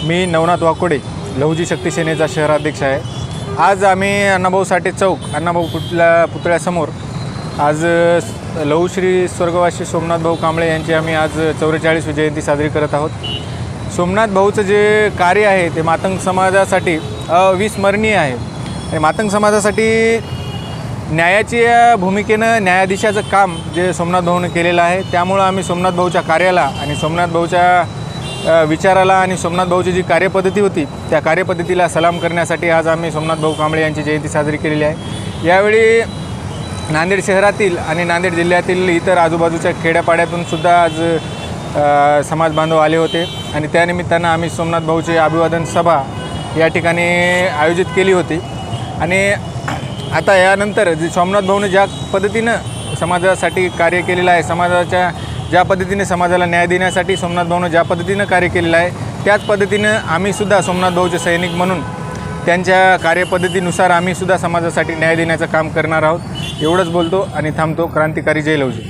मी नवनाथ वाकोडे, लहुजी शक्ती सेनेचा शहराध्यक्ष आहे। आज आम्ही अण्णाभाऊ साठे चौक, अण्णाभाऊ पुतळ्यासमोर आज लहुश्री स्वर्गवासी सोमनाथ भाऊ कांबळे यांची आम्ही आज 44वी जयंती साजरी करत आहोत। सोमनाथ भाऊचं जे कार्य आहे ते मातंग समाजासाठी अविस्मरणीय आहे आणि मातंग समाजासाठी न्यायाच्या भूमिकेनं न्यायाधीशाचं काम जे सोमनाथ भाऊनं केलेलं आहे, त्यामुळं आम्ही सोमनाथ भाऊच्या कार्याला आणि सोमनाथ भाऊच्या विचाराला आणि सोमनाथ भाऊची जी कार्यपद्धती होती त्या कार्यपद्धतीला सलाम करण्यासाठी आज आम्ही सोमनाथ भाऊ कांबळे यांची जयंती साजरी केलेली आहे। यावेळी नांदेड शहरातील आणि नांदेड जिल्ह्यातील इतर आजूबाजूच्या खेड्यापाड्यातून सुद्धा आज समाज बांधव आले होते आणि त्यानिमित्तानं आम्ही सोमनाथ भाऊची अभिवादन सभा या ठिकाणी आयोजित केली होती। आणि आता यानंतर जे सोमनाथ भाऊने ज्या पद्धतीनं समाजासाठी कार्य केलेलं आहे, समाजाच्या ज्या पद्धतीने समाजाला न्याय देण्यासाठी सोमनाथ भाऊनं ज्या पद्धतीनं कार्य केलेलं आहे, त्याच पद्धतीनं आम्हीसुद्धा सोमनाथ भाऊचे सैनिक म्हणून त्यांच्या कार्यपद्धतीनुसार आम्हीसुद्धा समाजासाठी न्याय देण्याचं काम करणार आहोत। एवढंच बोलतो आणि थांबतो। क्रांतिकारी जय लहुजी।